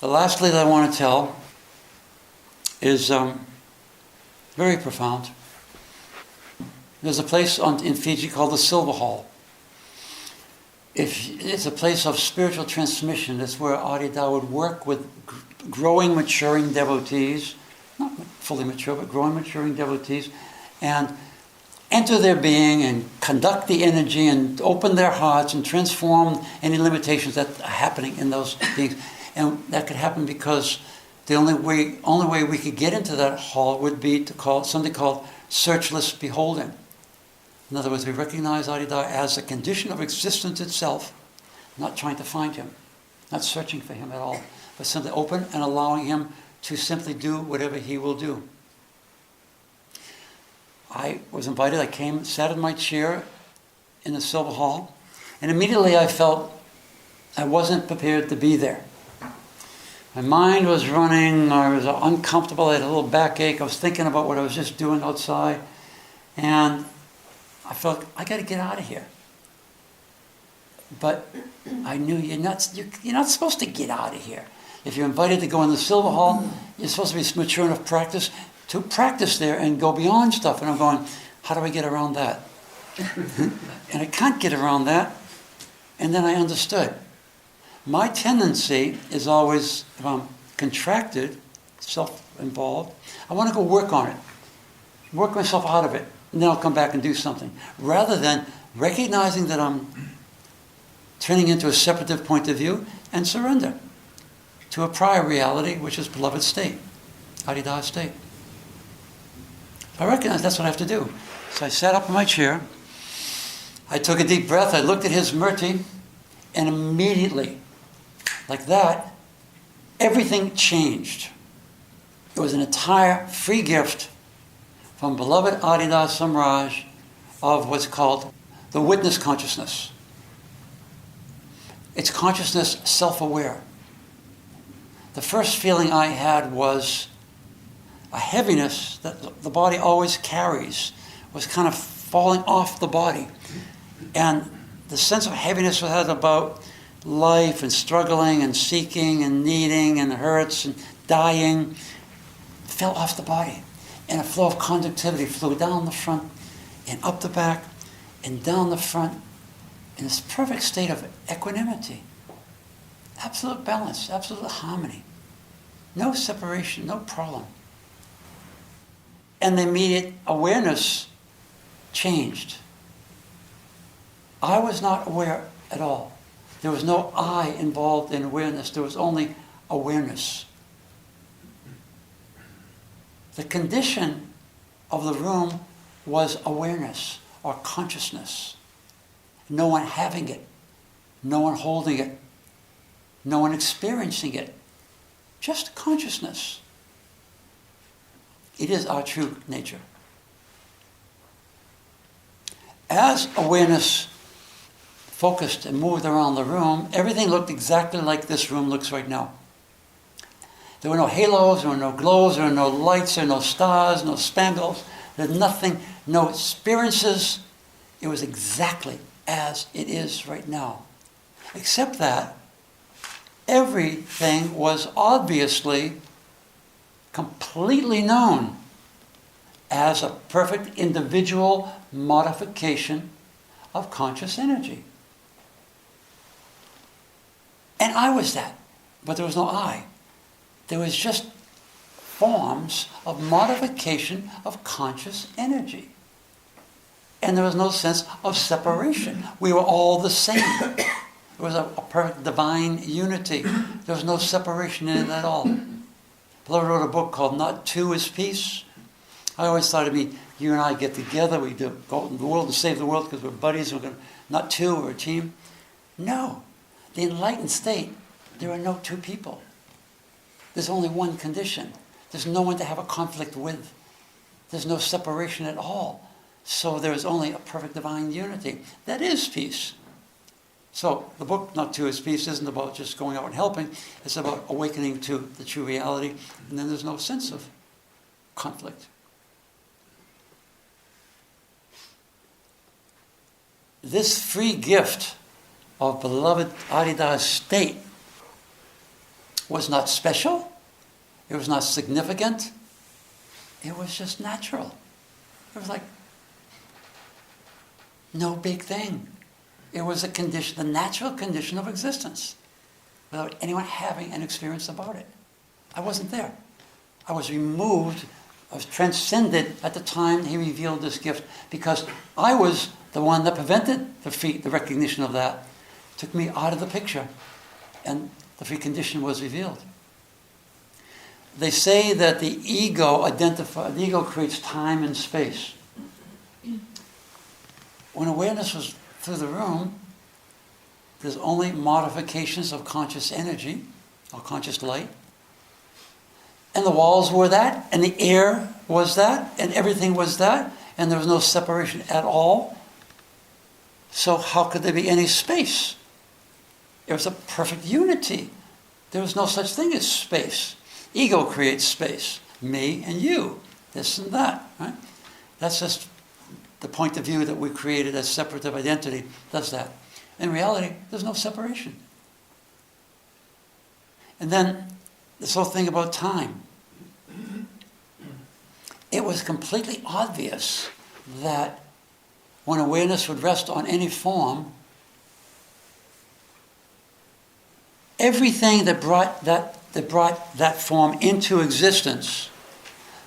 The last lead I want to tell is very profound. There's a place in Fiji called the Silver Hall. It's a place of spiritual transmission. It's where Adida would work with growing, maturing devotees, not fully mature, but growing, maturing devotees, and enter their being and conduct the energy and open their hearts and transform any limitations that are happening in those beings. And that could happen because the only way we could get into that hall would be to call something called searchless beholding. In other words, we recognize Adida as a condition of existence itself, not trying to find him, not searching for him at all, but simply open and allowing him to simply do whatever he will do. I was invited, I came, sat in my chair in the Silver Hall, and immediately I felt I wasn't prepared to be there. My mind was running, I was uncomfortable, I had a little backache, I was thinking about what I was just doing outside, and I felt, I got to get out of here. But I knew you're not supposed to get out of here. If you're invited to go in the Silver Hall, you're supposed to be mature enough to practice there and go beyond stuff. And I'm going, how do I get around that? And I can't get around that. And then I understood. My tendency is always, if I'm contracted, self-involved, I want to go work on it. Work myself out of it. And then I'll come back and do something. Rather than recognizing that I'm turning into a separative point of view and surrender to a prior reality, which is beloved state, Adida state. I recognize that's what I have to do. So I sat up in my chair, I took a deep breath, I looked at his murti, and immediately, like that, everything changed. It was an entire free gift from beloved Adida Samraj of what's called the witness consciousness. It's consciousness self-aware. The first feeling I had was a heaviness that the body always carries, was kind of falling off the body. And the sense of heaviness I had about life and struggling and seeking and needing and hurts and dying fell off the body. And a flow of conductivity flew down the front and up the back and down the front in this perfect state of equanimity. Absolute balance, absolute harmony. No separation, no problem. And the immediate awareness changed. I was not aware at all. There was no I involved in awareness. There was only awareness. The condition of the room was awareness or consciousness. No one having it, no one holding it, no one experiencing it. Just consciousness. It is our true nature. As awareness focused and moved around the room, everything looked exactly like this room looks right now. There were no halos, there were no glows, there were no lights, there were no stars, no spangles. There's nothing, no experiences. It was exactly as it is right now. Except that everything was obviously completely known as a perfect individual modification of conscious energy. And I was that, but there was no I. There was just forms of modification of conscious energy. And there was no sense of separation. We were all the same. It was a perfect divine unity. There was no separation in it at all. Beloved wrote a book called Not Two is Peace. I always thought it'd be you and I get together, we go out in the world and save the world because we're buddies, not two, we're a team. No. The enlightened state, there are no two people. There's only one condition. There's no one to have a conflict with. There's no separation at all. So there's only a perfect divine unity. That is peace. So the book, Not Two is Peace, isn't about just going out and helping. It's about awakening to the true reality. And then there's no sense of conflict. This free gift of beloved Adida's state was not special. It was not significant. It was just natural. It was like no big thing. It was a condition, the natural condition of existence, without anyone having an experience about it. I wasn't there. I was removed, I was transcended at the time he revealed this gift, because I was the one that prevented the recognition of that, took me out of the picture, and the free condition was revealed. They say that the ego creates time and space. When awareness was through the room, there's only modifications of conscious energy, or conscious light. And the walls were that, and the air was that, and everything was that, and there was no separation at all. So how could there be any space? It was a perfect unity. There was no such thing as space. Ego creates space. Me and you. This and that. Right? That's just the point of view that we created as separative identity does that. In reality, there's no separation. And then this whole thing about time. It was completely obvious that when awareness would rest on any form, everything that brought that form into existence,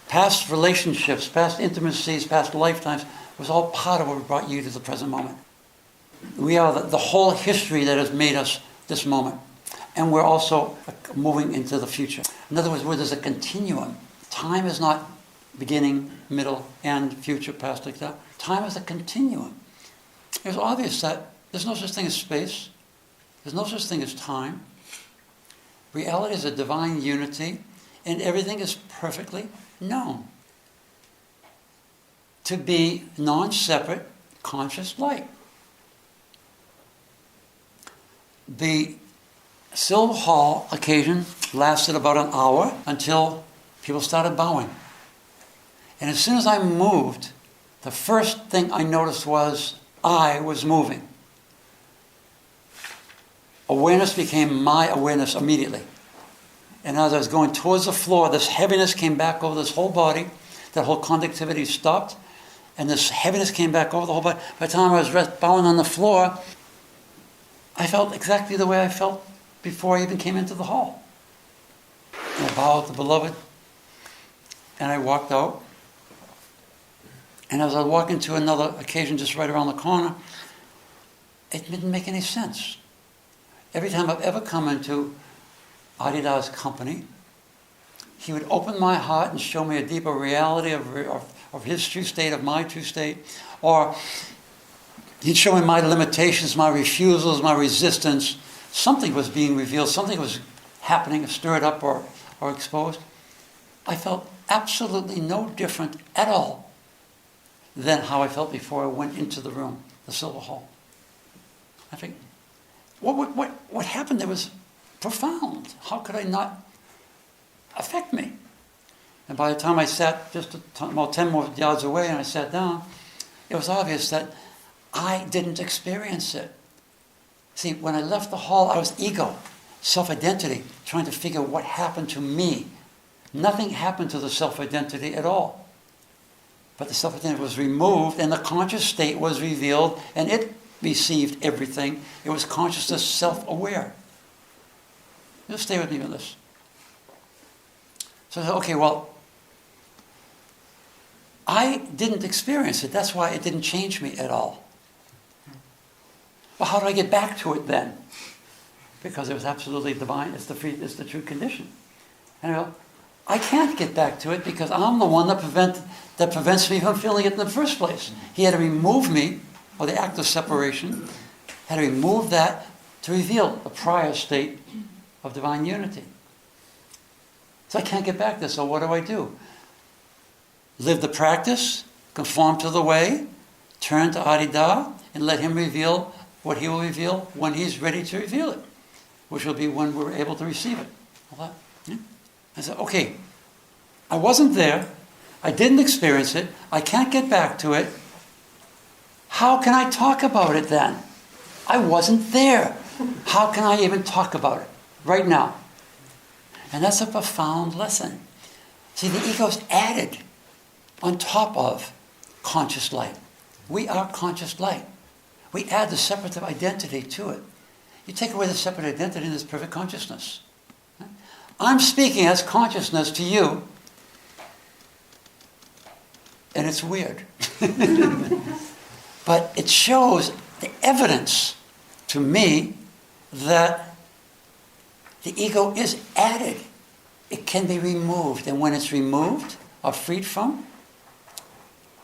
past relationships, past intimacies, past lifetimes, was all part of what brought you to the present moment. We are the whole history that has made us this moment. And we're also moving into the future. In other words, where there's a continuum. Time is not beginning, middle, end, future, past, like that. Time is a continuum. It was obvious that there's no such thing as space. There's no such thing as time. Reality is a divine unity, and everything is perfectly known to be non-separate, conscious light. The Silver Hall occasion lasted about an hour until people started bowing. And as soon as I moved, the first thing I noticed was I was moving. Awareness became my awareness immediately. And as I was going towards the floor, this heaviness came back over this whole body. That whole conductivity stopped. And this heaviness came back over the whole body. By the time I was bowing on the floor, I felt exactly the way I felt before I even came into the hall. And I bowed to the beloved. And I walked out. And as I was walking to another occasion just right around the corner, it didn't make any sense. Every time I've ever come into Adida's company, he would open my heart and show me a deeper reality of his true state, of my true state, or he'd show me my limitations, my refusals, my resistance. Something was being revealed, something was happening, stirred up or exposed. I felt absolutely no different at all than how I felt before I went into the room, the Silver Hall. I think, what happened there was profound. How could I not affect me? And by the time I sat just about 10 more yards away and I sat down, it was obvious that I didn't experience it. See, when I left the hall, I was ego, self-identity, trying to figure what happened to me. Nothing happened to the self-identity at all. But the self-identity was removed and the conscious state was revealed and it received everything. It was consciousness self-aware. Just stay with me with this. So I said, okay, well, I didn't experience it. That's why it didn't change me at all. Well, how do I get back to it then? Because it was absolutely divine. It's the true condition. And I go, I can't get back to it because I'm the one that prevents me from feeling it in the first place. He had to remove me, or the act of separation, had to remove that to reveal a prior state of divine unity. So I can't get back there, so what do? Live the practice, conform to the way, turn to Adida, and let him reveal what he will reveal when he's ready to reveal it, which will be when we're able to receive it. All that. Yeah? I said, okay, I wasn't there, I didn't experience it, I can't get back to it. How can I talk about it then? I wasn't there. How can I even talk about it right now? And that's a profound lesson. See, the ego's added on top of conscious light. We are conscious light. We add the separative identity to it. You take away the separate identity and there's perfect consciousness. I'm speaking as consciousness to you, and it's weird. But it shows the evidence to me that the ego is added. It can be removed. And when it's removed or freed from,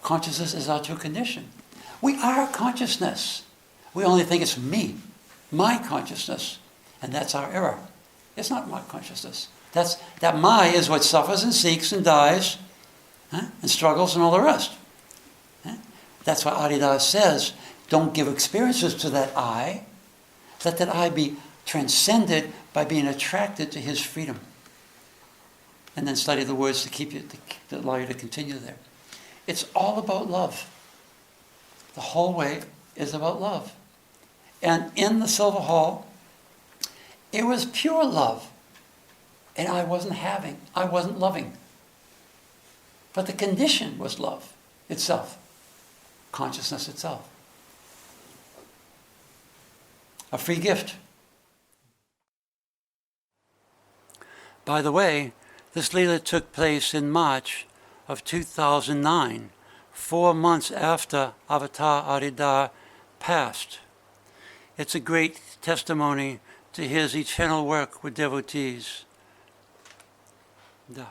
consciousness is our true condition. We are consciousness. We only think it's me, my consciousness. And that's our error. It's not my consciousness. That my is what suffers and seeks and dies, and struggles and all the rest. That's why Adida says, don't give experiences to that I. Let that I be transcended by being attracted to his freedom. And then study the words to allow you to continue there. It's all about love. The whole way is about love. And in the Silver Hall, it was pure love. And I wasn't loving. But the condition was love itself. Consciousness itself. A free gift. By the way, this Leela took place in March of 2009, 4 months after Avatar Adida passed. It's a great testimony to his eternal work with devotees. Da.